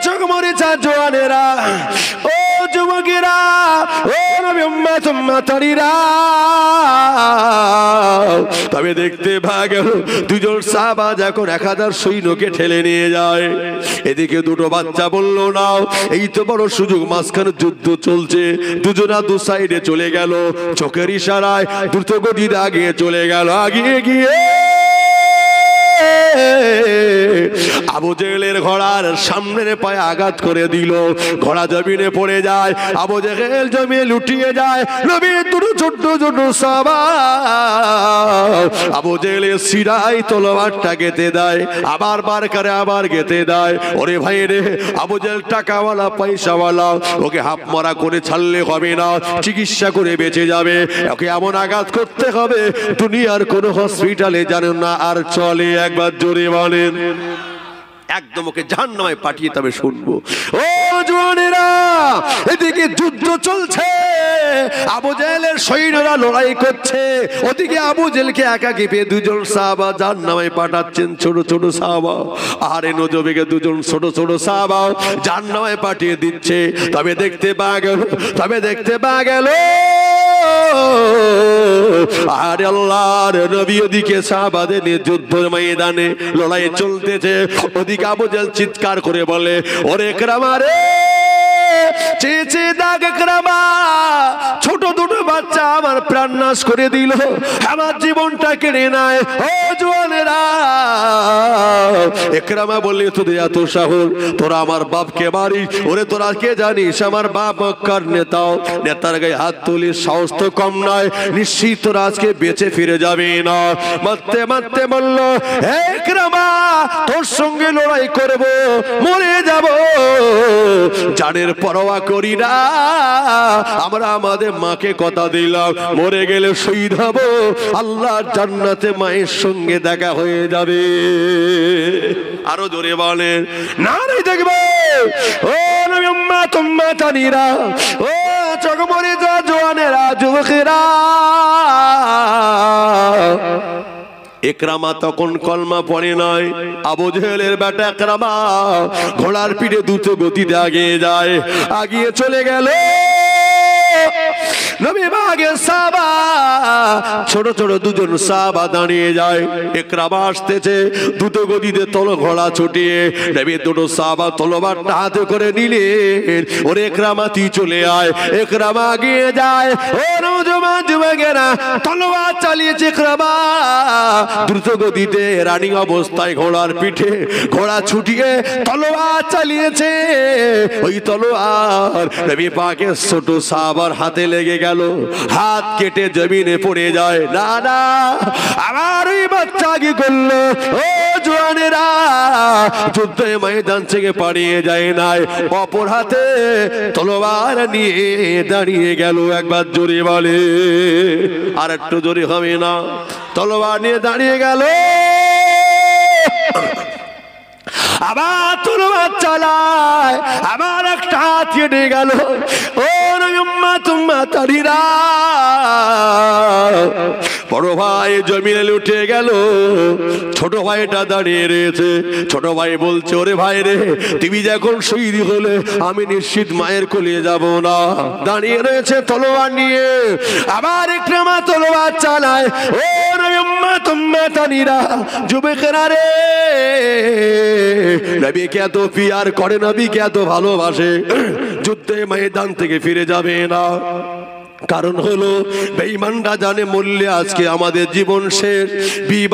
চোখ মরিচা জোয়ানেরা, ও যুবকেরা, ও নবী উম্মত উম্মতারিরা, তবে দেখতে পাওয়া গেল দুজন সাহাবা যখন 1000 সৈন্যকে ঠেলে নিয়ে যায়, এদিকে দুটো বাচ্চা বলল না এই তো বড় সুযোগ, মাঝখানে যুদ্ধ চলছে, দুজনা দু সাইডে চলে গেল, চোখের ইশারায় দ্রুত গতিতে আগে চলে গেল। আগিয়ে গিয়ে আবু জেহেলের ঘোড়ার সামনের পায়ে আঘাত করে দিল, ঘোড়া জমিনে পড়ে যায়, আবু জেহেল জমিনে লুটিয়ে যায়। নবী দুটো ছোট্ট ছোট্ট সাহাবা আবু জেহেলের শিরায় তলোয়ারটা গেঁথে দেয়, আবার বার করে আবার গেঁথে দেয়। ওরে ভাই রে, আবু জেহেল টাকাওয়ালা পয়সাওয়ালা, ওকে হাফ মারা করে ছাড়লে হবে না, চিকিৎসা করে বেঁচে যাবে, ওকে এমন আঘাত করতে হবে দুনিয়ার কোন হসপিটালে জানেন না আর চলে। একবার জোরে বলেন, একদম ওকে জাহান্নামে পাঠিয়ে তবে শুনবো। ও জওয়ানেরা, এদিকে যুদ্ধ চলছে, আবু জেহেলের সৈন্যরা লড়াই করছে, ওদিকে আবু জেহেলকে একাকী পেয়ে দুজন সাহাবা জাহান্নামে পাঠাচ্ছেন, ছোট ছোট সাহাবা। আরে নজবেগে দুজন ছোট ছোট সাহাবা জাহান্নামে পাঠিয়ে দিচ্ছে। তবে দেখতে পাওয়া গেল আর আল্লাহর নবী ওদিকে সাহাবাদের নিয়ে যুদ্ধ ময়দানে লড়াই চলতেছে, ওদিকে আবু জেহেল চিৎকার করে বলে, ওরে ইকরামা রে, চেয়ে দাগ ইকরামা, ছোট দুটো বাচ্চা আমার প্রাণ নাশ করে দিল, আমার জীবনটা কেড়ে নেয়। ও জওয়ানেরা, ইকরামা বললে তোদের এত সাহস, তোরা আমার বাপকে মারিস? ওরে তোরা কে জানিস আমার বাপ মক্কার নেতার গায়ে হাত তুলিস, সাহস তো কম নয়, নিশ্চিত তোরা আজকে বেঁচে ফিরে যাবে না। মারতে মারতে বলল, হে ইকরামা, তোর সঙ্গে লড়াই করব, মরে যাব, জানের পরোয়া করি না, আমরা আমাদের মাকে কথা দিলাম মরে গেলে শহীদ হব, আল্লাহর জান্নাতে মায়ের সঙ্গে দেখা হয়ে যাবে। আরো জোরে বলেন নারে দেখবে। ও নবী উম্মত উম্মতানিরা, ও চোখ মরিচা জওয়ানেরা, যুবকেরা, ইকরামা তখন কলমা পড়ে নাই, আবু জেহেলের বেটা ইকরামা ঘোড়ার পিঠে দ্রুত গতিতে আগিয়ে চলে গেল। নবী পাকের সাহাবা, ছোট ছোট দুজন সাহাবা দাঁড়িয়ে যায়, ইকরামা আসতেছে দ্রুত গতিতে ঘোড়া ছুটিয়ে, নবী দুটো সাহাবা তলোয়ারটা হাতে করে নিলেন, ওরে ইকরামা তুই চলে আয়। ইকরামা এগিয়ে যায়, ও নওজোয়ান যুবকেরা, তলোয়ার চালিয়েছে ইকরামা দ্রুত গতিতে, রানিং অবস্থায় ঘোড়ার পিঠে ঘোড়া ছুটিয়ে তলোয়ার চালিয়েছে। ওই তলোয়ার নবী পাকের ছোট সাহাবার হাতে লেগে গেল, হাত কেটে জমিনে পড়ে যায়। না না, আমার ওই বাচ্চা কি করলো? ও জওয়ানেরা, যুদ্ধে ময়দান থেকে পালিয়ে যায় নাই, অপর হাতে তলোয়ার নিয়ে দাঁড়িয়ে গেল। একবার জোরে বলে, আর একটু জোরে হবে না? তলোয়ার নিয়ে দাঁড়িয়ে গেল, আবার তলোয়ার চালায়, আবার একটা হাত কেটে গেল। ও নবী উম্মত উম্মতারিরা, বড় ভাই জমিনে লুটে গেল, ছোট ভাইটা দাঁড়িয়ে রয়েছে। ছোট ভাই বলছে, ওরে ভাই রে, তুমি যখন শহীদ হলে আমি নিশ্চিত মায়ের কোলে যাব না। দাঁড়িয়ে রয়েছে তলোয়ার নিয়ে, আবার ইকরামা তলোয়ার চালায়। ও নবী উম্মত উম্মতানিরা, যুবকেরা রে, নবীকে এত পিয়ার করে, নবীকে এত ভালোবাসে, যুদ্ধে ময়দান থেকে ফিরে যাবে না। কারণ হলো বেঈমানরা জানে মরলে আজকে আমাদের জীবন শেষ,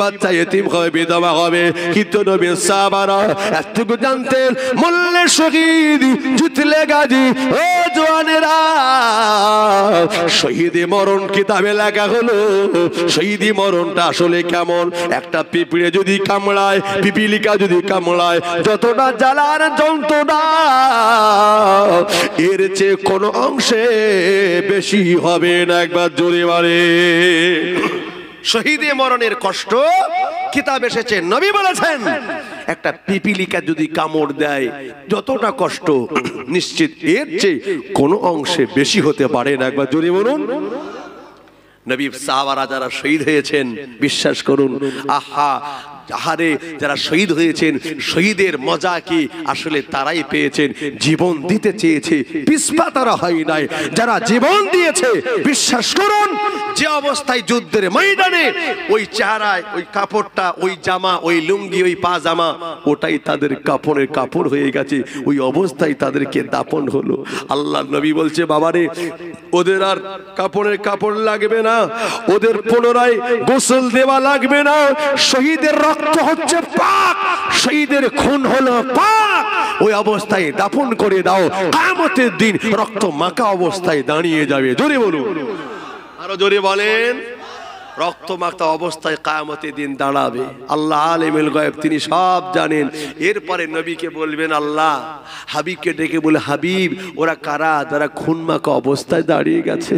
বাচ্চা এতিম হবে, বিধবা হবে। কিন্তু নবীর সাহাবারা এতটুকু জানতেন, মরলে শহীদ, জিতলে গাজী। ও জওয়ানেরা, শহীদি মরণ কিতাবে লেখা হলো, শহীদি মরণটা আসলে কেমন? একটা পিঁপড়ে যদি কামড়ায়, পিপিলিকা যদি কামড়ায়, যতটা জ্বালার যন্ত্রণা এর চেয়ে কোনো অংশে বেশি হবে না। একবার জোরে বলে, শহীদে মরণের কষ্ট কিতাব এসেছে, নবী বলেছেন একটা পিপিলিকা যদি কামড় দেয় যতটা কষ্ট, নিশ্চিত এর চেয়ে কোনো অংশে বেশি হতে পারে না। একবার জোরে বলুন। নবী সাহাবারা যারা শহীদ হয়েছেন, বিশ্বাস করুন, আহা, আহারে যারা শহীদ হয়েছেন শহীদের মজা কি আসলে তারাই পেয়েছেন, জীবন দিতে চেয়েছে পিছপা তারা হয় নাই। যারা জীবন দিয়েছে বিশ্বাস করুন যে অবস্থায় যুদ্ধের ময়দানে ওই চেহারায় ওই কাপড়টা, ওই জামা, ওই লুঙ্গি, ওই পাজামা ওটাই তাদের কাপড়ের কাপড় হয়ে গেছে, ওই অবস্থায় তাদেরকে দাফন হলো। আল্লাহ নবী বলছে বাবারে ওদের আর কাপড়ের কাপড় লাগবে না, ওদের পুনরায় গোসল দেওয়া লাগবে না। শহীদের রক্ত হচ্ছে পাক, শহীদের খুন হলো পাক, ওই অবস্থায় দাফন করে দাও। কিয়ামতের দিন রক্ত মাখা অবস্থায় দাঁড়িয়ে যাবে। জোরে বলুন, আরো জোরে বলেন। রক্ত মাখা অবস্থায় কিয়ামতের দিন দাঁড়াবে। আল্লাহ আলিমুল গায়ব, তিনি সব জানেন। এরপরে নবীকে বলবেন আল্লাহ, হাবিবকে ডেকে বলে হাবিব ওরা কারা যারা খুন মাখা অবস্থায় দাঁড়িয়ে গেছে,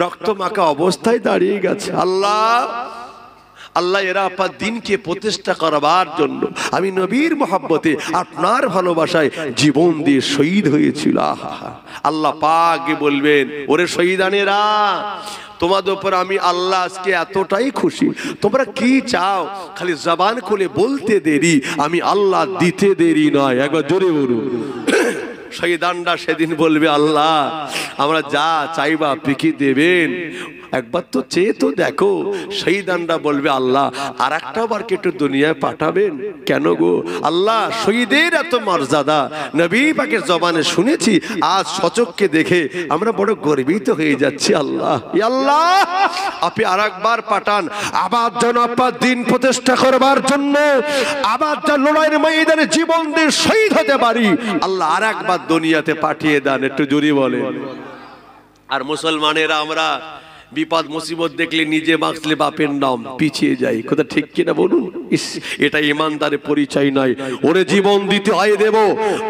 রক্ত মাখা অবস্থায় দাঁড়িয়ে গেছে। আল্লাহ আল্লাহ এরা আপনার দিনকে প্রতিষ্ঠা করবার জন্য আমি নবীর মহব্বতে আপনার ভালোবাসায় জীবন দিয়ে শহীদ হয়েছিল। আল্লাহ পাক বলবেন ওরে শহীদানেরা তোমাদের উপর আমি আল্লাহ আজকে এতটাই খুশি, তোমরা কি চাও খালি জবান খুলে বলতে দেরি, আমি আল্লাহ দিতে দেরি নয়। একবার জোরে বলুন। শহীদানরা সেদিন বলবে আল্লাহ আমরা যা চাইবা আপনি কি দেবেন, একবার তো চেয়ে তো দেখো। শহীদানরা বলবে আল্লাহ আর একটা বার কি একটু দুনিয়ায় পাঠাবেন? কেন গো আল্লাহ, শহীদের এত মর্যাদা নবী পাকের জবানে শুনেছি, আজ সচক্ষে দেখে আমরা বড় গর্বিত হয়ে যাচ্ছি। আল্লাহ আল্লাহ আপনি আর একবার পাঠান, আবার যেন আপনার দিন প্রতিষ্ঠা করবার জন্য আবার যেন লড়াইয়ের ময়দানে জীবন দিয়ে শহীদ হতে পারি। আল্লাহ আর একবার দুনিয়াতে পাঠিয়ে দেন। একটু জোরে বলে। আর মুসলমানেরা আমরা বিপদ মুসিবত দেখলে নিজে বাঁচলে বাপের নাম পিছিয়ে যাই, কথা ঠিক কিনা বলুন? এটা ইমানদারের পরিচয় নয়। ওরে জীবন দিতে হয়, দেব,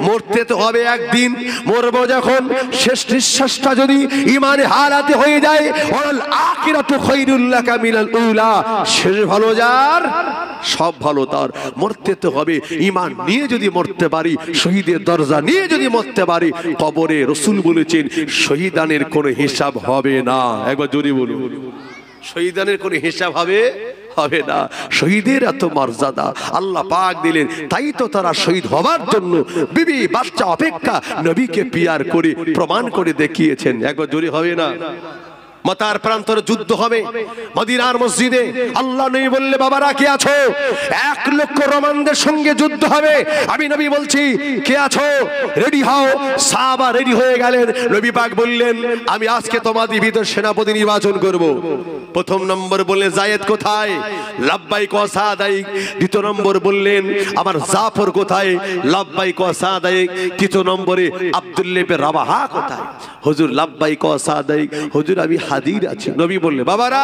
মরতে তো হবে একদিন। মরবো যখন শেষ নিঃশ্বাসটা যদি ইমানে হারাতে হয়ে যায়, ওয়াল আখিরাতু খায়রুল লাকা মিনাল উলা, শেষ ভালো যার সব ভালো তার। মরতে তো হবে ইমান নিয়ে, যদি মরতে পারি শহীদের দরজা নিয়ে যদি মরতে পারি, কবরে রাসূল বলেছেন শহীদানের কোনো হিসাব হবে না। একবার জোরে বলুন, শহীদানের কোনো হিসাব হবে না। শহীদের এত মর্যাদা আল্লাহ পাক দিলেন, তাই তো তারা শহীদ হবার জন্য বিবি বাচ্চা অপেক্ষা নবীকে পিয়ার করে প্রমাণ করে দেখিয়েছেন। একবার জোরে হবে না? মাতার প্রান্তরে যুদ্ধ হবে মদিনার মসজিদে। আল্লাহ নবী বললে বাবারা কে আছো? 1 লক্ষ রোমানদের সঙ্গে যুদ্ধ হবে। আমি নবী বলছি কে আছো? রেডি হও। সাহাবা রেডি হয়ে গেলেন। নবী পাক বললেন আমি আজকে তোমাদের ভিতর সেনাপতি নির্বাচন করব। প্রথম নম্বর বললেন যায়েদ কোথায়? লাব্বাইক ওয়া সাদাইক। দ্বিতীয় নম্বর বললেন আমার জাফর কোথায়? লাব্বাইক ওয়া সাদাইক। তৃতীয় নম্বরে আব্দুল্লাহ ইবনে রাবাহা কোথায়? হুজুর লাব্বাইক ওয়া সাদাইক। হুজুর আমি হাজির আছি। নবী বললে বাবারা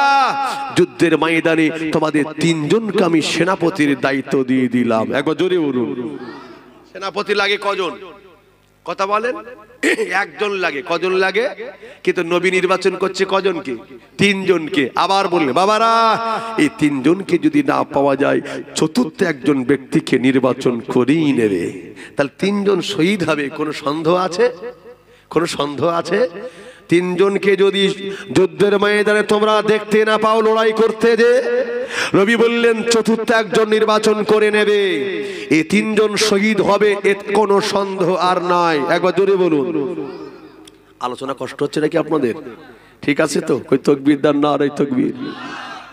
যুদ্ধের ময়দানে তোমাদের 3 জনকে আমি সেনাপতির দায়িত্ব দিয়ে দিলাম। একবার জোরে বলুন। সেনাপতি লাগে কজন? কথা বলেন। 1 জন লাগে। কজন লাগে? কিন্তু নবী নির্বাচন করছে কজনকে? 3 জনকে। আবার বললে বাবারা এই 3 জনকে যদি না পাওয়া যায় চতুর্থ একজন ব্যক্তিকে নির্বাচন করেই নেবে। তাহলে 3 জন শহীদ হবে। কোনো সন্দেহ আছে? কোনো সন্দেহ আছে? 3 জনকে যদি যুদ্ধের ময়দানে তোমরা দেখতে না পাও লড়াই করতে, যে নবী বললেন চতুর্থ একজন নির্বাচন করে নেবে। এই 3 জন শহীদ হবে, এর কোনো সন্দেহ আর নাই। একবার জোরে বলুন। আলোচনা কষ্ট হচ্ছে নাকি আপনাদের? ঠিক আছে তো? কই তাকবীর দেন না? আরে তাকবীর।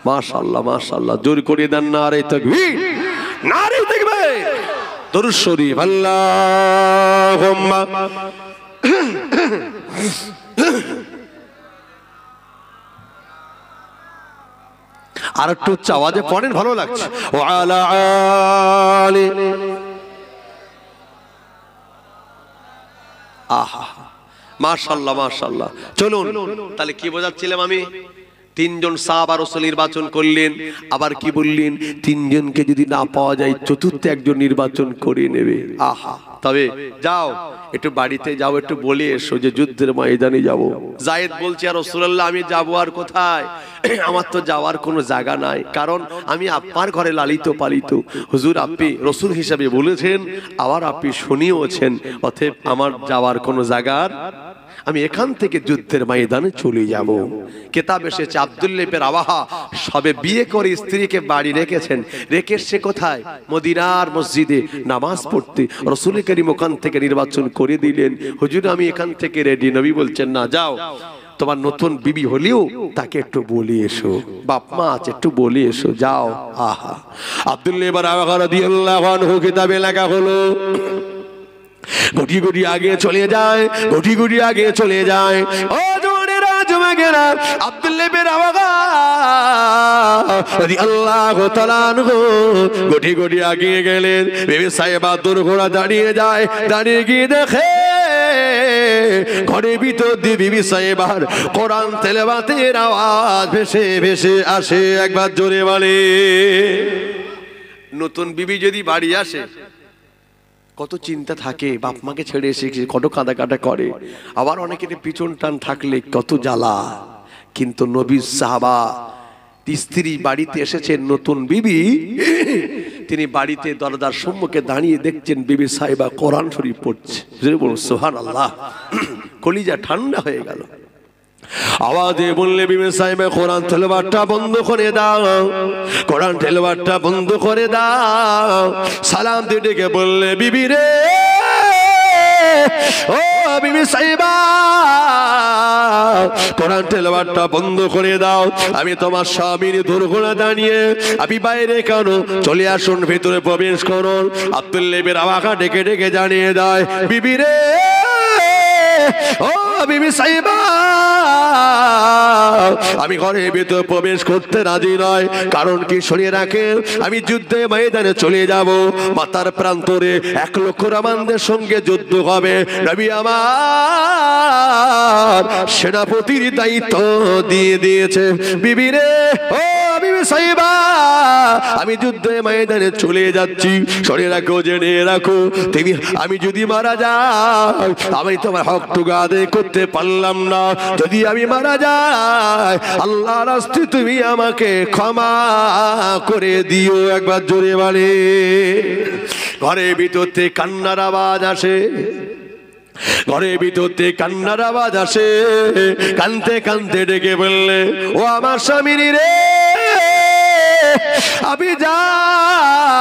মাশাআল্লাহ মাশাআল্লাহ। জোর করে দেন না? আরে তাকবীর। নারে তাকবীর। দরুদ শরীফ। আল্লাহুম্মা আর একটু উচ্চ আওয়াজে পড়েন, ভালো লাগছে। ওয়ালা আলি। আহা মাশাআল্লাহ মাশাআল্লাহ। চলুন তাহলে কি বোঝাচ্ছিলাম আমি? 3 জন সাহাবা রাসূল নির্বাচন করলেন। আবার কি বললেন? 3 জনকে যদি না পাওয়া যায় চতুর্থ একজন নির্বাচন করে নেবে। আহা, তবে যাও একটু বাড়িতে যাও, একটু বলে এসো যে যুদ্ধের ময়দানে যাব। যায়েদ বলছে আর রাসূলুল্লাহ আমি যাব আর কোথায়? আমার তো যাওয়ার কোনো জায়গা নাই, কারণ আমি আপনার ঘরে লালিত পালিত। হুজুর আপনি রাসূল হিসেবে বলেছেন, আবার আপনি শুনিয়েছেন, অতএব আমার যাওয়ার কোনো জায়গার আমি এখান থেকে যুদ্ধের ময়দানে চলে যাব। কিতাব এসেছে আব্দুল্লাহ ইবনে রাওয়াহা সবে বিয়ে করে স্ত্রীকে বাড়ি রেখেছেন, রেখে সে কোথায়? মদিনার মসজিদে নামাজ পড়তে। রাসূল করিম ওখান থেকে নির্বাচন করে দিলেন, হুজুর আমি এখান থেকে রেডি। নবী বলছেন না, যাও, তোমার নতুন বিবি হলেও তাকে একটু বলে এসো, বাপ মা আছে একটু বলে এসো, যাও। আহা, আব্দুল্লাহ ইবনে রাওয়াহা রাদিয়াল্লাহু আনহু কিতাবে লেখা হলো, গুটি গুটি আগে চলে যায়, গুটি গুটি আগে চলে যায়। ও জওয়ানেরা জওয়ানেরা, আব্দুল্লাহ ইবনে রাওয়াহা রাদিয়াল্লাহু তাআলা আনহু গুটি গুটি আগে গেলেন। বিবি সাহেবা দুর্ঘোড়া দাঁড়িয়ে যায়, দাঁড়িয়ে গিয়ে দেখে ঘরের ভিতর দিয়ে বিবি সাহেবার কোরআন তেলাওয়াতের আওয়াজ ভেসে ভেসে আসে। একবার জোরে বলে। নতুন বিবি যদি বাড়ি আসে কত চিন্তা থাকে, বাপ মাকে ছেড়ে এসে কত কাঁদা কাটা করে, আবার অনেকের পিছন টান থাকলে কত জ্বালা। কিন্তু নবী সাহাবা স্ত্রী বাড়িতে এসেছেন, নতুন বিবি, তিনি বাড়িতে দরজার সম্মুখে দাঁড়িয়ে দেখছেন বিবি সাহেবা কোরআন শরীফ পড়ছে। সুবহানাল্লাহ, কলিজা ঠান্ডা হয়ে গেল। আওয়াজে বললে, বিবি সাহেবা কোরআন তেলাওয়াতটা বন্ধ করে দাও, কোরআন তেলাওয়াতটা বন্ধ করে দাও। সালাম দিয়ে ডেকে বললে, বিবি রে, ও বিবি সাহেবা কোরআন তেলাওয়াতটা বন্ধ করে দাও, আমি তোমার স্বামীর দুর্ঘটনা দাঁড়িয়ে আমি বাইরে কেন, চলে আসুন ভিতরে প্রবেশ করুন। আব্দুল্লাহ ইবনে রাওয়াহা ডেকে ডেকে জানিয়ে দেয়, বিবি রে, ও বিবি সাহেবা আমি ঘরের ভিতরে প্রবেশ করতে রাজি নয়। কারণ কি শুনে রাখেন, আমি যুদ্ধে ময়দানে চলে যাব, মাতার প্রান্তরে 1 লক্ষ রোমানদের সঙ্গে যুদ্ধ হবে। নবী আমার সেনাপতির দায়িত্ব দিয়ে দিয়েছে। বিবি রে, ও বিবি সাহেবা আমি যুদ্ধে ময়দানে চলে যাচ্ছি, শুনে রাখো, জেনে রাখো, তুমি আমি যদি মারা যাই আমি তোমার হকটুকু আদায় করতে পারলাম না। যদি আমি মারা যাই আল্লাহর রাস্তায় তুমি আমাকে ক্ষমা করে দিও। একবার জোরে বলে। ঘরের ভিতর থেকে কান্নার আওয়াজ আসে, ঘরের ভিতর থেকে কান্নার আওয়াজ আসে। কানতে কানতে ডেকে বললে, ও আমার স্বামী রে, আমি যান,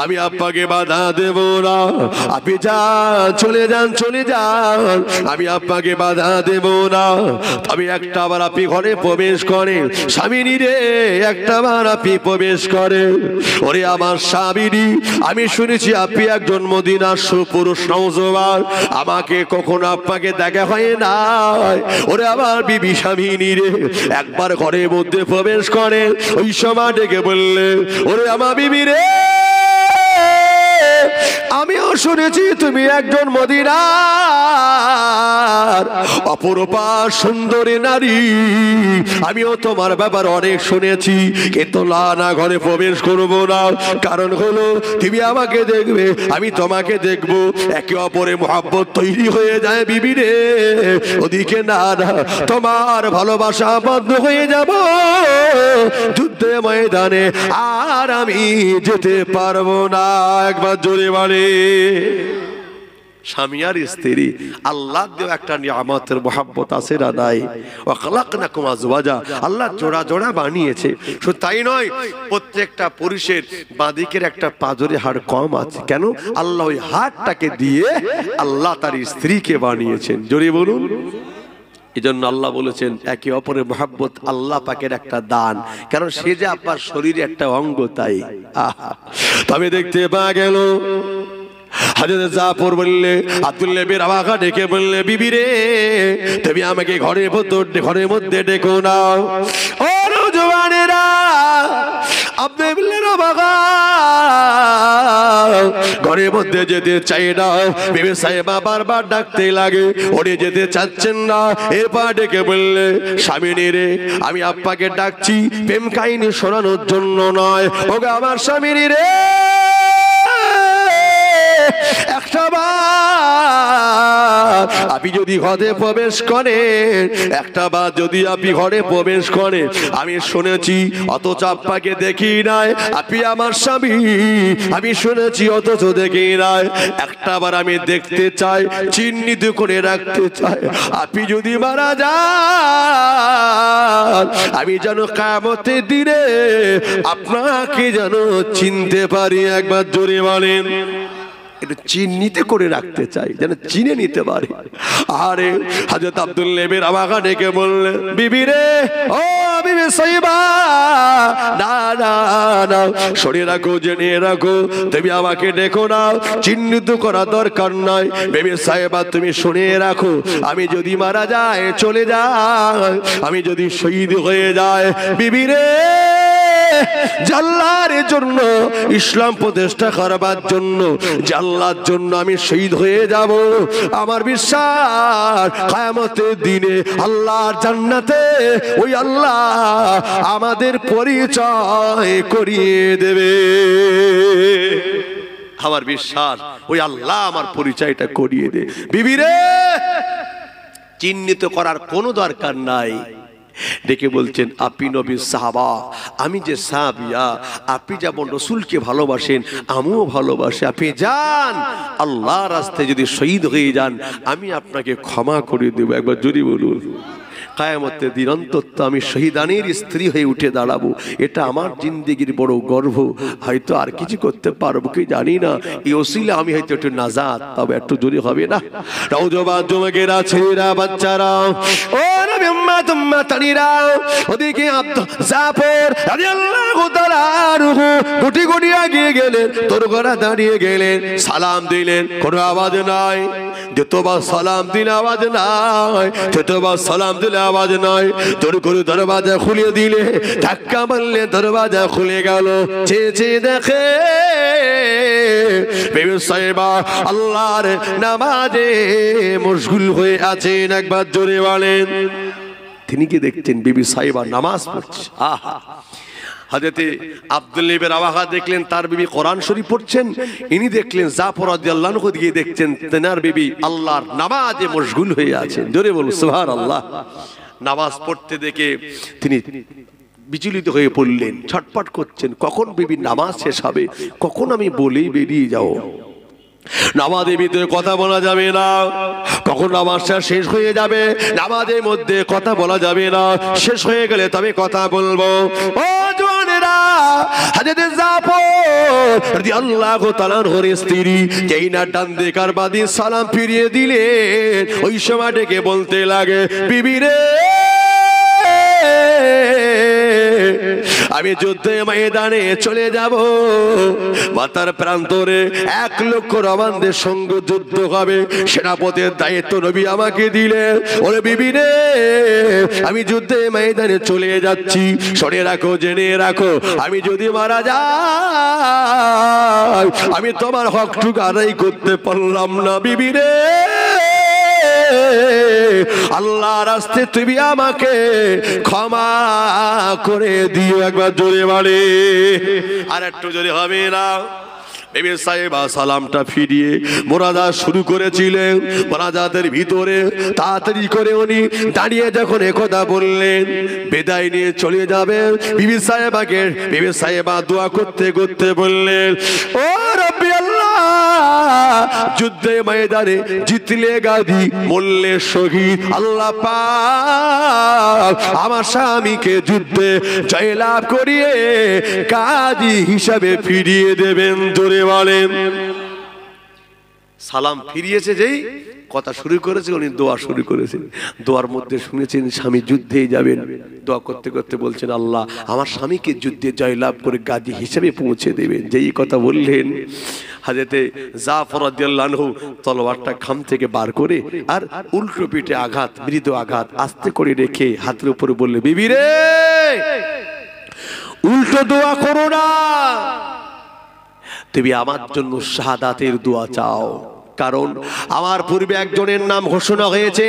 আমি আব্বাকে বাধা দেব না, আপনি যান, চলে যান, চলে যান, আমি আব্বাকে বাধা দেব না। তবে একটা বার আপনি ঘরে প্রবেশ করেন, স্বামী রে, একটা বার আপনি প্রবেশ করেন। ওরে আমার স্বামী, আমি শুনেছি আপনি একজন মদিনার সুপুরুষ নওজোয়ান, আমাকে কখনো আপনাকে দেখা হয় না। ওরে আমার বিবি স্বামী রে, একবার ঘরের মধ্যে প্রবেশ করে ওই সময় ডেকে বললে, ওরে আমার বিবি রে, আমিও শুনেছি তুমি একজন মদিনার অপরূপা সুন্দরী নারী, আমিও তোমার ব্যাপার অনেক শুনেছি, কিন্তু না ঘরে প্রবেশ করবো না। কারণ হলো তুমি আমাকে দেখবে, আমি তোমাকে দেখবো, একে অপরে মহব্বত তৈরি হয়ে যায়। বিবি রে, ওদিকে না তোমার ভালোবাসা বন্ধ হয়ে যাব যুদ্ধে ময়দানে, আর আমি যেতে পারবো না। একবার জোরে বলে। স্বামী আর স্ত্রী আল্লাহ দেওয়া একটা নিয়ামতের মহব্বত আছে না নাই? ওয়া খালাকনাকুম আজওয়াজা, আল্লাহ জোড়া জোড়া বানিয়েছে। শুধু তাই নয়, প্রত্যেকটা পুরুষের বাঁদিকের একটা পাঁজরে হাড় কম আছে। কেন? আল্লাহ ওই হাড়টাকে দিয়ে আল্লাহ তার স্ত্রীকে বানিয়েছেন। জোরে বলুন। এজন্য আল্লাহ বলেছেন একে অপরের মহব্বত আল্লাহ পাকের একটা দান, কারণ সে যে আপনার শরীরে একটা অঙ্গ, তাই। তবে দেখতে পাওয়া গেল হযরত জাফর বললে, আব্দুল্লাহ ইবনে রাওয়াহা ডেকে বললে, বিবি রে, তুমি আমাকে ঘরের মধ্যে ডেকো না। ও নওজওয়ানেরা, আব্দুল্লাহ ইবনে রাওয়াহা ঘরের মধ্যে যেতে চাই না। বিবি সাহেবা বারবার ডাকতে লাগে, ওরে যেতে চাচ্ছেন না। এরপর ডেকে বললে, স্বামী রে, আমি আব্বাকে ডাকছি প্রেম কাহিনী শোনানোর জন্য নয়। ওগো আমার স্বামী রে, একটা বার আপনি যদি ঘরে প্রবেশ করেন, একটা বার যদি আপনি ঘরে প্রবেশ করেন, আমি শুনেছি অথচ আপনাকে দেখি নাই, আপনি আমার স্বামী, আমি শুনেছি অথচ দেখি নাই, একটা বার আমি দেখতে চাই, চিহ্নিত করে রাখতে চাই, আপনি যদি মারা যান আমি যেন কিয়ামতের দিনে আপনাকে যেন চিনতে পারি। একবার জোরে বলেন। একটু চিহ্নিত করে রাখতে চাই, যেন চিনে নিতে পারে। আরে হযরত আব্দুল্লাহ ইবনে রাওয়াহা ডেকে বললেন, বিবি রে, ও বিবি সাইবা, না না না, শুনে রাখো, জেনে রাখো, তুমি আমাকে দেখো না, চিহ্নিত করা দরকার নাই। বিবি সাইবা তুমি শুনে রাখো, আমি যদি মারা যাই, চলে যাই, আমি যদি শহীদ হয়ে যাই, বিবি রে, আল্লাহর জন্য, ইসলাম প্রতিষ্ঠা করবার জন্য, আল্লাহর জন্য আমি শহীদ হয়ে যাব, আমার বিশ্বাস কিয়ামতের দিনে আল্লাহর জান্নাতে ওই আল্লাহ আমাদের পরিচয় করিয়ে দেবে। আমার বিশ্বাস ওই আল্লাহ আমার পরিচয়টা করিয়ে দেবে। বিবি রে, চিহ্নিত করার কোনো দরকার নাই। ডেকে বলছেন, আপনি নবীর সাহাবা, আমি যে সাহাবিয়া, আপনি যেমন রাসূলকে ভালোবাসেন আমিও ভালোবাসি, আপনি যান, আল্লাহর রাস্তায় যদি শহীদ হয়ে যান আমি আপনাকে ক্ষমা করে দেব। একবার যদি বলুন, কিয়ামতের দিন অন্তত আমি শহীদানের স্ত্রী হয়ে উঠে দাঁড়াবো, এটা আমার জিন্দেগির বড় গর্ব। হয়তো আর কিছু করতে পারবো কি জানি না, এই ওসিলা আমি হয়তো একটু নাজাত, তবে একটু জোরে হবে না। নওজোয়ান যুবকেরা, ছেলেরা, বাচ্চারা, ও নবী উম্মত উম্মতানিরা, ওদিকে জাফর রাদিয়াল্লাহু তাআলা আনহু গুটি গুটি এগিয়ে গেলেন, তরবারা দাঁড়িয়ে গেলেন, সালাম দিলেন, কোনো আওয়াজ নাই। দ্বিতীয়বার সালাম দিলে আওয়াজ নাই, তৃতীয়বার সালাম দিলে আওয়াজ নাই। তোর করে দরওয়াজা খুলে দিলে, ধাক্কা মারলে দরওয়াজা খুলে গেল। চেয়ে দেখে বিবি সাইবা আল্লাহর নামাজে মশগুল হয়ে আছেন। একবার জোরে বলেন। তিনি কি দেখছেন? বিবি সাইবা নামাজ পড়ছে। আহা, হযরতে আব্দুল্লাহ ইবনে রাওয়াহা দেখলেন তার বিবি কোরআন শরীফ পড়ছেন, ইনি দেখলেন জাফর রাদিয়াল্লাহু আনহু দিকে দেখছেন তেনার বিবি আল্লাহর নামাজে মশগুল হয়ে আছেন। জোরে বলুন সুবহানাল্লাহ। নামাজ পড়তে দেখে তিনি বিচলিত হয়ে পড়লেন, ছটপট করছেন, কখন বিবি নামাজ শেষ হবে, কখন আমি বলেই বেরিয়ে যাব। নামাজের ভিতরে কথা বলা যাবে না, কখন নামাজটা শেষ হয়ে যাবে, নামাজের মধ্যে কথা বলা যাবে না, শেষ হয়ে গেলে তবে কথা বলবো। ও জওয়ানেরা, হযরত জাফর রাদিয়াল্লাহু তাআলা আনহুর স্ত্রী যেই না ডান দিক আর বাঁ দিক সালাম ফিরিয়ে দিলেন, ওই সময় ডেকে বলতে লাগে, বিবি রে, আমি যুদ্ধে ময়দানে চলে যাব, মাতার প্রান্তরে 1 লক্ষ রওয়ানদের সঙ্গে যুদ্ধ হবে, সেনাপতির দায়িত্ব নবী আমাকে দিলেন। ওরে বিবি রে, আমি যুদ্ধে ময়দানে চলে যাচ্ছি, শুনে রাখো, জেনে রাখো, আমি যদি মারা যাই আমি তোমার হকটুকু আদায় করতে পারলাম না। বিবি রে, আল্লাহর রাস্তায় তুমি আমাকে ক্ষমা করে দিও। একবার জোরে বলে, আর একটু জোরে হবে না। বিবি সাইবা সালামটা ফিরিয়ে মোনাজাত শুরু করেছিলেন। মোনাজাতের ভিতরে তাড়াতাড়ি করে উনি দাঁড়িয়ে যখন একথা বললেন, বিদায় নিয়ে চলে যাবেন, বিবি সাইবা দোয়া করতে করতে বললেন, ও রব্বি আল্লাহ, যুদ্ধে ময়দানে জিতলে গাজী, মরলে শহীদ, আল্লাহ পাক আমার স্বামীকে যুদ্ধে জয়লাভ করিয়ে গাজী হিসাবে ফিরিয়ে দেবেন। জোরে বলেন। সালাম ফিরিয়েছে, যেই কথা শুরু করেছে উনি দোয়া শুরু করেছেন। দোয়ার মধ্যে শুনেছেন স্বামী যুদ্ধে যাবেন, দোয়া করতে করতে বলছেন, আল্লাহ আমার স্বামীকে যুদ্ধে জয়লাভ করে গাজী হিসেবে পৌঁছে দেবেন। যেই কথা বললেন, হযরতে জাফর রাদিয়াল্লাহু আনহু তলোয়ারটা খাম থেকে বার করে আর উল্টো পিঠে আঘাত, মৃদু আঘাত আস্তে করে রেখে হাতের উপরে বললে, বিবি রে, উল্টো দোয়া করো না, তুমি আমার জন্য শাহাদাতের দোয়া চাও। কারণ আমার পূর্বে একজনের নাম ঘোষণা হয়েছে,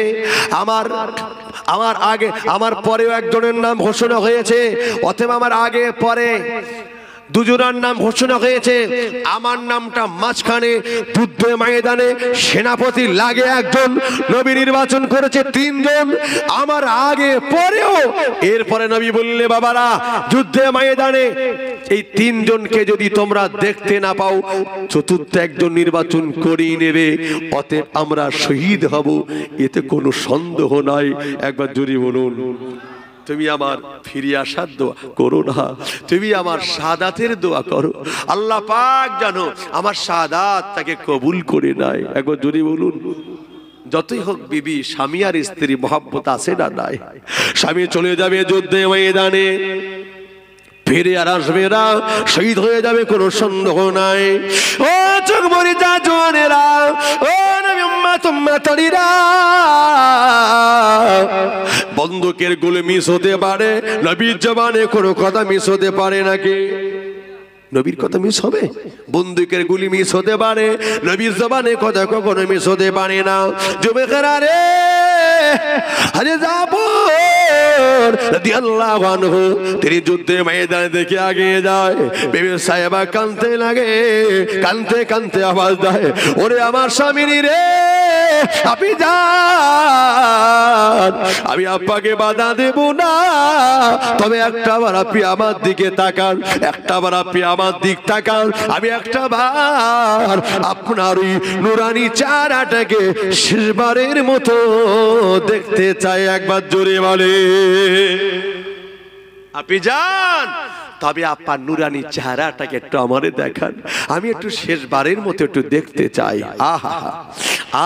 আমার আগে, আমার পরেও একজনের নাম ঘোষণা হয়েছে, অতএব আমার আগে পরে দুজনের নাম ঘোষণা হয়েছে, আমার নামটা মাঝখানে, যুদ্ধে ময়দানে সেনাপতি লাগে একজন, নবী নির্বাচন করেছে তিনজন, আমার আগে পরেও। এরপরে নবী বললে, বাবারা যুদ্ধে ময়দানে এই তিনজনকে যদি তোমরা দেখতে না পাও, চতুর্থ একজন নির্বাচন করিয়ে নেবে, অতএব আমরা শহীদ হব, এতে কোনো সন্দেহ নাই। একবার জোরে বলুন, তুমি আমার ফিরে আসার দোয়া করো না, তুমি আমার শাহাদাতের দোয়া করো। আল্লাহ পাক জানো আমার শাহাদাত তাকে কবুল করে নাই। একবার জোরে বলুন। যতই হোক বিবি, স্বামী আর স্ত্রী মহব্বত আছে না নাই? স্বামী চলে যাবে যুদ্ধে ময়দানে, ফিরে আর আসবে না, শহীদ হয়ে যাবে, কোনো সন্দেহ নাই। ও চোখ মরে যা জোয়ানেরা, ও নবী উম্মাত উম্মাতারিরা, বন্দুকের গুলি মিস হতে পারে, নবীর জবানে কোনো কথা মিস হতে পারে নাকি? নবীর কথা মিস হবে? বন্দুকের গুলি মিস হতে পারে, নবীর জবানে কথা কখনো মিস হতে পারে না। যুবকেরা রে, আরে জাফর রাদিয়াল্লাহু আনহু তিনি যুদ্ধে ময়দানে দেখে আগিয়ে যায়, বিবি সাহেবা কাঁদতে লাগে, কাঁদতে কাঁদতে আওয়াজ দেয়, ওরে আমার স্বামী রে, আপনি যান, আমি আব্বাকে বাধা দেব না, তবে একটা বার আপনি আমার দিকে তাকান, একটা বার আপনি আমার দিক তাকান, আমি একটা বার আপনার ওই নুরানি চেহারাটাকে শেষবারের মতো দেখতে চাই। একবার জোরে বলে, আপনি যান, তবে আপনার নুরানি চেহারাটাকে একটু আমারে দেখান, আমি একটু শেষবারের মতো একটু দেখতে চাই। আহা,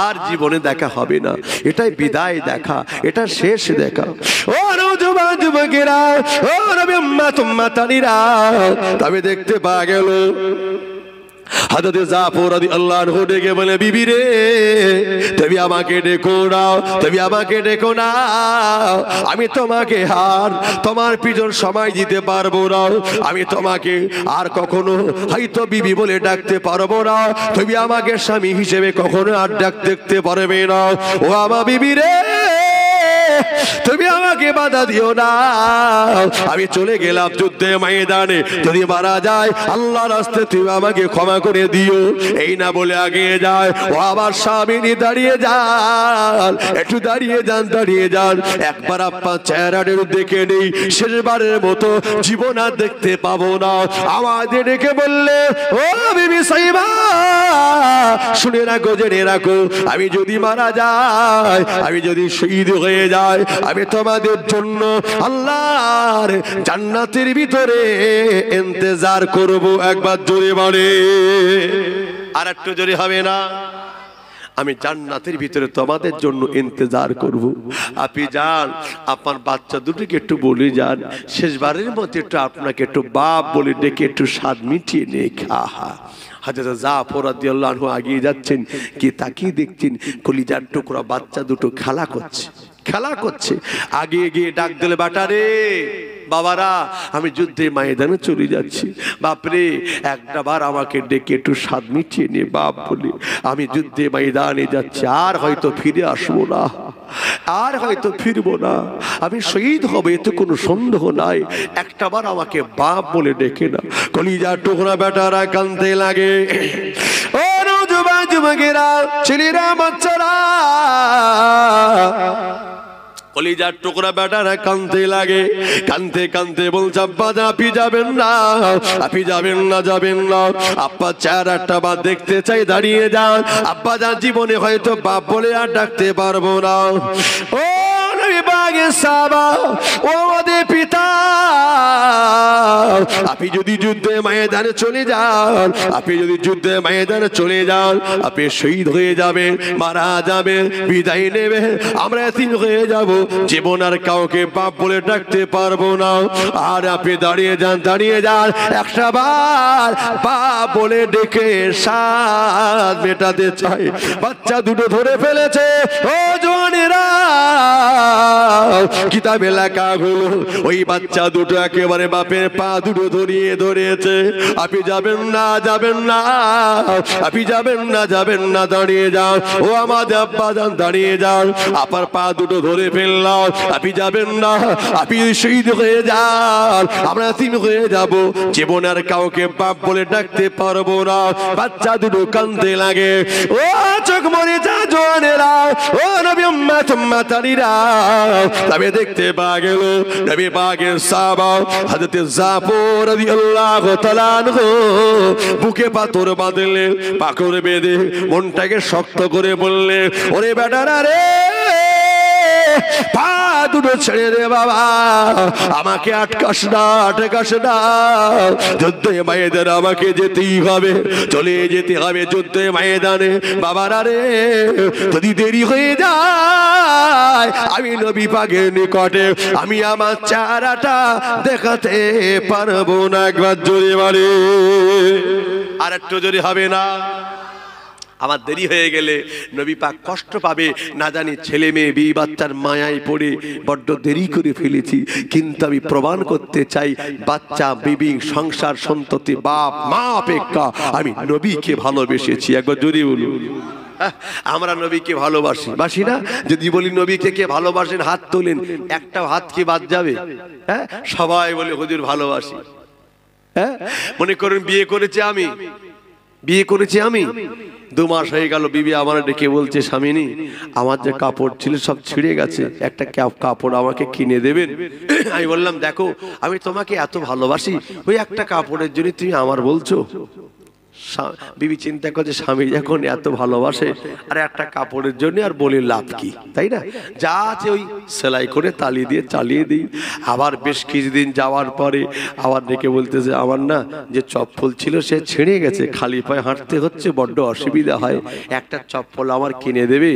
আর জীবনে দেখা হবে না, এটাই বিদায় দেখা, এটা শেষ দেখা। ও নওজোয়ান যুবকেরা, ও নবী উম্মাত উম্মাতানিরা, তবে দেখতে পাওয়া গেল হযরত জাফর রাদিয়াল্লাহু আনহু ডেকে বলে, বিবি রে, তুমি আমাকে ডেকো না, তুমি আমাকে ডেকো না, আমি তোমাকে আর তোমার পিছন সময় দিতে পারবো না, আমি তোমাকে আর কখনো হয়তো বিবি বলে ডাকতে পারবো না, তুমি আমাকে স্বামী হিসেবে কখনো আর ডাকতে পারবে না। ও আমার বিবি রে, তুমি আমাকে বাধা দিও না, আমি চলে গেলাম যুদ্ধে ময়দানে, যদি মারা যায় আল্লাহর রাস্তায় তুমি আমাকে ক্ষমা করে দিও। এই না বলে আগিয়ে যায়। ও আমার স্বামী, দাঁড়িয়ে যান, একটু দাঁড়িয়ে যান, দাঁড়িয়ে যান, একবার আপনার চেহারাটা দেখে নেই, শেষবারের মতো জীবন আর দেখতে পাবো না। আমাদের ডেকে বললে, ও বিবি সাইবা, শুনে রাখো, জেনে রাখো, আমি যদি মারা যাই, আমি যদি শহীদ হয়ে যাই, আমি তোমাদের জন্য আল্লাহর জান্নাতের ভিতরে ইন্তজার করব। একবার জোরে বলে, আর একটু জোরে হবে না? আমি জান্নাতের ভিতরে তোমাদের জন্য ইন্তজার করব। আপনি যান, আপনার বাচ্চা দুটোকে একটু বলে যান, শেষবারের মতো একটু আপনাকে একটু বাপ বলে ডেকে একটু স্বাদ মিটিয়ে নে। আহা, হযরত জাফর রাদিয়াল্লাহু আনহু এগিয়ে যাচ্ছেন, কি তাকিয়ে দেখছেন, কলিজার টুকরা বাচ্চা দুটো খেলা করছে, খেলা করছে। আগে গিয়ে ডাক দিলে, বাটারে, বাবারা, আমি যুদ্ধে ময়দানে চলে যাচ্ছি, বাপরে একটা বার আমাকে ডেকে একটু স্বাদ মিটিয়ে নে বাপ বলে, আমি যুদ্ধে ময়দানে যাচ্ছি, আর হয়তো ফিরে আসবো না, আর হয়তো ফিরবো না, আমি শহীদ হবে, এতে কোনো সন্দেহ নাই, একটা বার আমাকে বাপ বলে ডেকে না। কলিজার টুকরা বেটারা কাঁদতে লাগে। ও নওজোয়ান যুবকেরা, ছেলেরা, বাচ্চারা, কলিজার টুকরা বেটারা কাঁদতে লাগে, কাঁদতে কাঁদতে বলছে, আব্বা আপনি যাবেন না, আপনি যাবেন না, যাবেন না, আব্বা চেহারাটা বা দেখতে চাই, দাঁড়িয়ে যান, আব্বা যা জীবনে হয়তো বাপ বলে আর ডাকতে পারবো না। ও নবী পাকের সাহাবা, ও আমাদের পিতা, আপনি যদি যুদ্ধে ময়দানে চলে যান, আপনি যদি যুদ্ধে ময়দানে চলে যান, আপনি শহীদ হয়ে যাবেন, মারা যাবেন, বিদায় নেবেন, আমরা এতিম হয়ে যাব, জীবন আর কাউকে বাপ বলে ডাকতে পারবো না। আর আপনি দাঁড়িয়ে যান, দাঁড়িয়ে যান, একটা বার বাপ বলে ডেকে স্বাদ মেটাতে চাই। বাচ্চা দুটো ধরে ফেলেছে। ও জওয়ানেরা, কিতাবে লেখা হলো ওই বাচ্চা দুটো একেবারে বাপের পা দুটো ধরিয়ে ধরেছে। আপনি যাবেন না, যাবেন না, আপনি যাবেন না, যাবেন না, দাঁড়িয়ে যান, ও আমাদের আব্বা যান, দাঁড়িয়ে যান। আপার পা দুটো ধরে ফেললাম, আপনি যাবেন না, আপনি শহীদ হয়ে যান, আমরা তিন হয়ে যাব, জীবন আর কাউকে বাপ বলে ডাকতে পারবো না। বাচ্চা দুটো কাঁদতে লাগে। ও চোখ মরে যা জোয়ানেরা, ও নবী উম্মত উম্মতানিরা, তবে দেখতে পাওয়া গেল নবী পাকের সাহাবা হযরত জাফর রাদিয়াল্লাহু তাআলা আনহু বুকে পাথর বাঁধলেন, পাথর বেঁধে মনটাকে শক্ত করে বললেন, ওরে বেটারা রে, পা দুটো ছেড়ে দে বাবা, আমাকে আটকাস না, আটকাস না, যুদ্ধে ময়দানে আমাকে যেতেই হবে, চলে যেতে হবে যুদ্ধে ময়দানে। বাবারা রে, যদি দেরি হয়ে যায় আমি নবী পাকের নিকটে আমি আমার চেহারাটা দেখাতে পারবো না। একবার জোরে বলে, আর একটু জোরে হবে না? আমার দেরি হয়ে গেলে নবী পাক কষ্ট পাবে, না জানি ছেলে মেয়ে বিবি বাচ্চার মায়ায় পড়ে বড্ড দেরি করে ফেলেছি। কিন্তু আমি প্রমাণ করতে চাই, বাচ্চা বিবি সংসার সন্ততি বাপ মা অপেক্ষা আমি নবীকে ভালোবেসেছি। একবার জোরে বলুন, আমরা নবীকে ভালোবাসি, বাসি না? যদি বলি নবীকে কে ভালোবাসেন হাত তোলেন, একটা হাত কি বাদ যাবে? হ্যাঁ, সবাই বলে হুজুর ভালোবাসি। হ্যাঁ, মনে করুন বিয়ে করেছি আমি, বিয়ে করেছি আমি, 2 মাস হয়ে গেল, বিবি আমার ডেকে বলছে, স্বামীনি আমার যে কাপড় ছিল সব ছিঁড়ে গেছে, একটা কাপড় আমাকে কিনে দেবেন? আমি বললাম, দেখো আমি তোমাকে এত ভালোবাসি, ওই একটা কাপড়ের জন্য তুমি আমার বলছো? বিবি চিন্তা করছে, স্বামী যখন এত ভালোবাসে আর একটা কাপড়ের জন্য আর বলে লাভ কি, তাই না? যা আছে ওই সেলাই করে তালি দিয়ে চালিয়ে দিই। আবার বেশ কিছুদিন যাওয়ার পরে আবার ডেকে বলতেছে, আমার না যে চপ্পল ছিল সে ছিঁড়ে গেছে, খালি পায়ে হাঁটতে হচ্ছে, বড্ড অসুবিধা হয়, একটা চপ্পল আমার কিনে দেবে?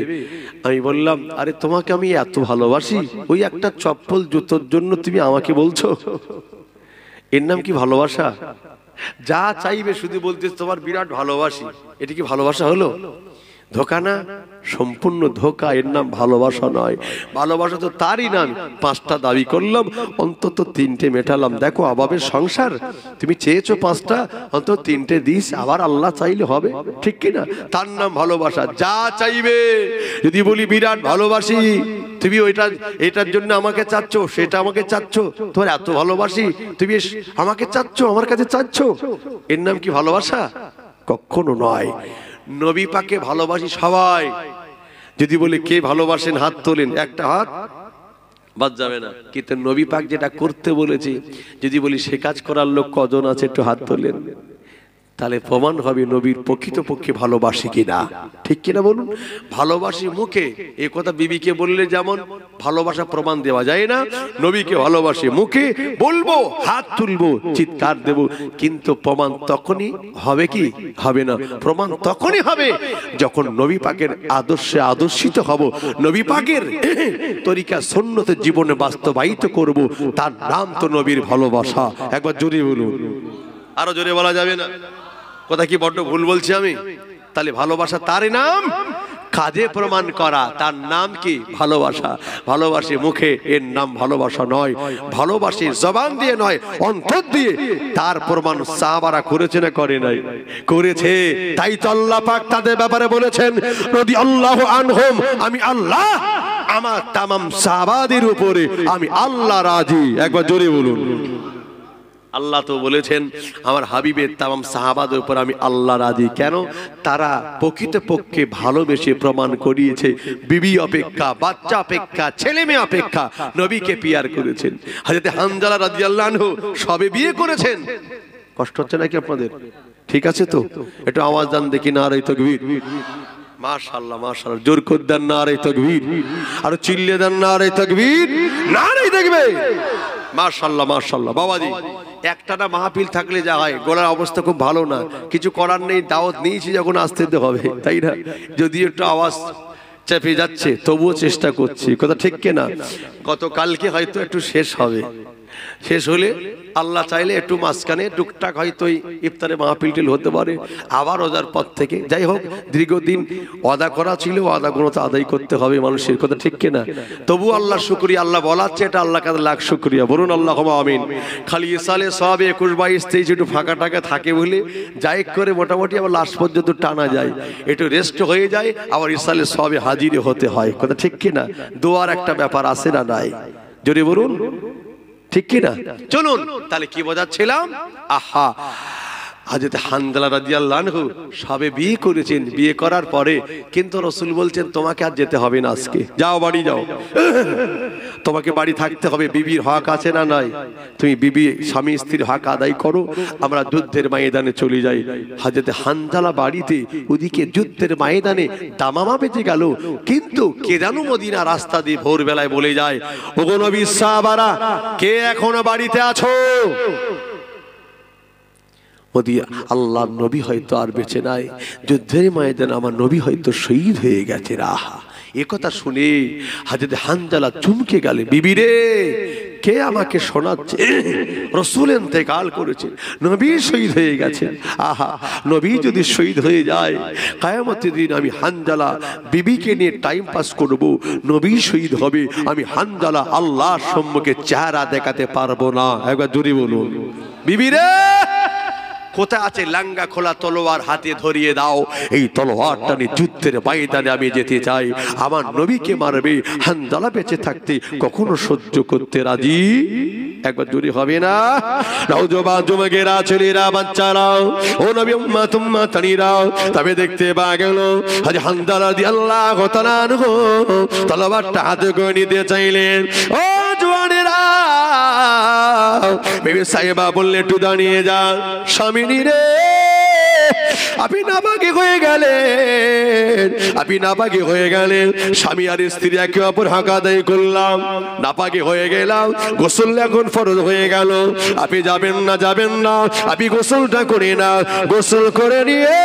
আমি বললাম, আরে তোমাকে আমি এত ভালোবাসি, ওই একটা চপ্পল জুতোর জন্য তুমি আমাকে বলছো? এর নাম কি ভালোবাসা? যা চাইবে শুধু বলতে তোমার বিরাট ভালোবাসি, এটা কি ভালোবাসা হলো? ধোঁকা না, সম্পূর্ণ ধোঁকা। এর নাম ভালোবাসা নয়। ভালোবাসা তো তারই নাম, 5টা দাবি করলাম, অন্তত 3টে মেটালাম। দেখো অভাবের সংসার, তুমি চেয়েছো 5টা, অন্তত 3টে দিস, আবার আল্লাহ চাইলে হবে, ঠিক কিনা? তার নাম ভালোবাসা। যা চাইবে, যদি বলি বিরাট ভালোবাসি, তুমি ওইটা এটার জন্য আমাকে চাচ্ছ, সেটা আমাকে চাচ্ছ, তোমার এত ভালোবাসি, তুমি আমাকে চাচ্ছ, আমার কাছে চাচ্ছ, এর নাম কি ভালোবাসা? কখনো নয়। নবী পাকে ভালোবাসি সবাই। যদি বলি কে ভালোবাসেন হাত তোলেন, একটা হাত বাদ যাবে না। কিন্তু নবী পাক যেটা করতে বলেছে, যদি বলি সে কাজ করার লোক কজন আছে, একটু হাত তোলেন, তাহলে প্রমাণ হবে নবীর প্রকৃতপক্ষে ভালোবাসি কিনা, ঠিক কিনা বলুন? ভালোবাসি মুখে, এই কথা বিবিকে বললে যেমন ভালোবাসা প্রমাণ দেওয়া যায় না, নবীকে ভালোবাসি মুখে বলবো, হাত তুলবো, চিৎকার দেব, কিন্তু প্রমাণ তখনই হবে কি হবে না? প্রমাণ তখনই হবে যখন নবী পাকের আদর্শে আদর্শিত হব, নবী পাকের তরিকা সুন্নতের জীবনে বাস্তবায়িত করব, তার নাম তো নবীর ভালোবাসা। একবার জোরে বলুন, আরো জোরে বলা যাবে না? কথা কি বড্ড ভুল বলছি আমি? তাহলে ভালোবাসা তারই নাম, কাজে প্রমাণ করা, তার নাম কি? ভালোবাসা। ভালোবাসি মুখে, এর নাম ভালোবাসা নয়। ভালোবাসি জবান দিয়ে নয়, অন্তর দিয়ে। তার প্রমাণ সাহাবারা করেছে না করে নাই? করেছে। তাই তো আল্লাহ পাক তাদের ব্যাপারে বলেছেন, রাদিয়াল্লাহু আনহুম, আমি আল্লাহ আমার তামাম সাহাবাদের উপরে আমি আল্লাহ রাজি। একবার জোরে বলুন। আল্লাহ তো বলেছেন আমার হাবিবের তামাম সাহাবাদের উপর আমি আল্লাহ রাজি। কেন? তারা প্রকৃতপক্ষে ভালোবেসে প্রমাণ করিয়েছে, বিবি অপেক্ষা, বাচ্চা অপেক্ষা, ছেলে মেয়ে অপেক্ষা নবীকে পিয়ার করেছেন। হযরত হানজালা রাদিয়াল্লাহু আনহু সবে বিয়ে করেছেন। কষ্ট হচ্ছে নাকি আপনাদের? ঠিক আছে তো? একটু আওয়াজ দেন দেখি, নারে তাকবীর। মাশাআল্লাহ মাশাআল্লাহ, জোর করে দেন নারে তাকবীর, আর চিল্লিয়ে দেন নারে তাকবীর, নারে তাকবীর। মাশাআল্লাহ মাশাআল্লাহ। বাবাজি, একটানা মাহফিল থাকলে যা হয়, গলার অবস্থা খুব ভালো না, কিছু করার নেই, দাওয়াত নিয়েছি যখন আসতে হবে, তাই না? যদি একটু আওয়াজ চেপে যাচ্ছে তবুও চেষ্টা করছি, কথা ঠিক কিনা? গতকালকে হয়তো একটু শেষ হবে, শেষ হলে আল্লাহ চাইলে একটু মাঝখানে টুকটাক হয়তো ইফতারে মাহফিল হতে পারে, আবার রোজার পর থেকে। যাই হোক, দীর্ঘদিন ওয়াদা করা ছিল, ওয়াদাগুলো তো আদায় করতে হবে, মানুষের কথা ঠিক কিনা? তবু আল্লাহ শুকরিয়া, আল্লাহ বলাচ্ছে, এটা আল্লাহ কাছে লাখ শুকরিয়া, বলুন আল্লাহুম্মা আমিন। খালি ইসালে সব 21, 22, 23 একটু ফাঁকা টাকা থাকে বলে যাই করে মোটামুটি আবার লাস্ট পর্যন্ত টানা যায়, একটু রেস্ট হয়ে যায়, আবার ইসালে সবে হাজির হতে হয়, কথা ঠিক কিনা? দোয়ার একটা ব্যাপার আছে না নাই? জোরে বলুন, ঠিক কিনা? চলুন তাহলে কি বোঝাচ্ছিলাম? আহা, হযরত হানজালা রাদিয়াল্লাহু আনহু সবে বিয়ে করেছেন, বিয়ে করার পরে কিন্তু রাসূল বলছেন তোমাকে আর যেতে হবে না, আজকে যাও, বাড়ি যাও, তোমাকে বাড়ি থাকতে হবে, বিবির হক আছে না নাই? তুমি বিবি স্বামী স্ত্রীর হক আদায় করো, আমরা যুদ্ধের ময়দানে চলে যাই। হযরত হানজালা বাড়িতে, ওদিকে যুদ্ধের ময়দানে দামামা বেজে গেল, কিন্তু কে যেন মদিনা রাস্তা দিয়ে ভোরবেলায় বলে যায়, ওগো নবীর সাহাবারা, কে এখনো বাড়িতে আছো? আল্লাহর নবী হয়তো আর বেঁচে নাই, যুদ্ধের ময়দানে আমার নবী হয়তো শহীদ হয়ে গেছে। আহা, এ কথা শুনে হযরত হানজালা চমকে গেলেন, বিবি রে, কে আমাকে শোনাচ্ছে? রাসূল ইন্তেকাল করেছে, নবী শহীদ হয়ে গেছে। আহা, নবী যদি শহীদ হয়ে যায়, কিয়ামতের দিন আমি হানজালা বিবিকে নিয়ে টাইম পাস করব, নবী শহীদ হবে, আমি হানজালা আল্লাহর সম্মুখে চেহারা দেখাতে পারবো না। একবার জোরে বলুন, বিবি রে, কোথায় আছে লাঙ্গা খোলা তলোয়ার হাতে ধরিয়ে দাও, এই তলোয়ারটা নিয়ে যুদ্ধের ময়দানে আমি যেতে চাই, আমার নবীকে মারবে, হানজালা বেঁচে থাকতে কখনো সহ্য করতে রাজি। একবার জোরে হবে না? নওজোয়ান যুবকেরা, ছেলেরা, বাচ্চারা, ও নবী উম্মত উম্মতানিরা, তবে দেখতে পাওয়া গেল হযরত হানজালা রাদিয়াল্লাহু তাআলা আনহু তলোয়ারটা হাতে করে নিতে চাইলেন। ও জওয়ানেরা, বিবি সাহেবা বললে, একটু দাঁড়িয়ে যান, স্বামীনি রে, আপনি নাপাকি হয়ে গেলেন, আপনি নাপাকি হয়ে গেলেন। স্বামী আর স্ত্রী একে অপর হক আদায় করলাম, নাপাকি হয়ে গেলাম, গোসল এখন ফরজ হয়ে গেল, আপনি যাবেন না, যাবেন না, আপনি গোসলটা করে না, গোসল করে নিয়ে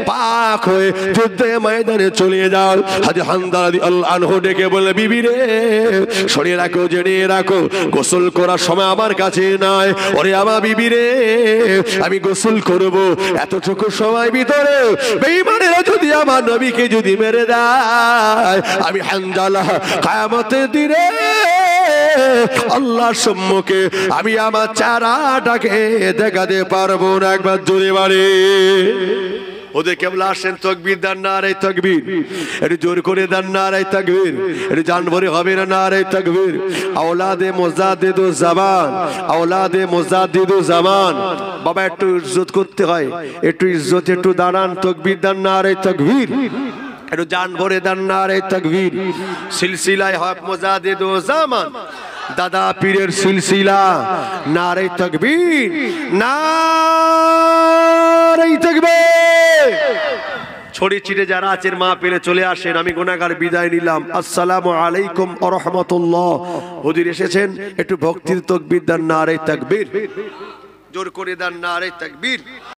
পাক হয়ে যুদ্ধের ময়দানে চলে যাও। হযরত হানজালা রাদিয়াল্লাহু আনহু ডেকে বলে, বিবি রে, শুনে রাখো, জেনে রাখো, গোসল করার সময় আমার কাছে নাই। ওরে আমার বিবি রে, আমি গোসল করব, এতটুকু সময় ভিতরে বেঈমানেরা যদি আমার নবীকে যদি মেরে দেয়, আমি হানজালা কিয়ামতের দিনে আল্লাহর সম্মুখে আমি আমার চেহারাটাকে দেখাতে পারবো না। একবার জোরে বাড়ি ওদের কেবল আসেন, তাকবীর দেন, নারে তাকবীর, একটু জোর করে দেন, নারে তাকবীর, একটু জান ভরে হবে না, নারে তাকবীর। আওলাদে মুজাদ্দিদু জামান, আওলাদে মুজাদ্দিদু জামান, বাবা একটু ইজ্জত করতে হয়, একটু ইজ্জত, একটু দাঁড়ান, তাকবীর দেন, নারে তাকবীর, একটু জান ভরে দেন, নারে তাকবীর। সিলসিলায় হক মুজাদ্দিদু জামান, দাদা পীরের সিলসিলা, নারে তাকবীর, নারে তাকবীর। ছড়ি ছিটে যারা আছেন মা পেলে চলে আসেন, আমি গুনাহগার বিদায় নিলাম। আসসালামু আলাইকুম ওয়া রাহমাতুল্লাহ। হুজুর এসেছেন, একটু ভক্তির তাকবীর দেন, নারে তাকবীর, জোর করে দেন, নারে তাকবীর।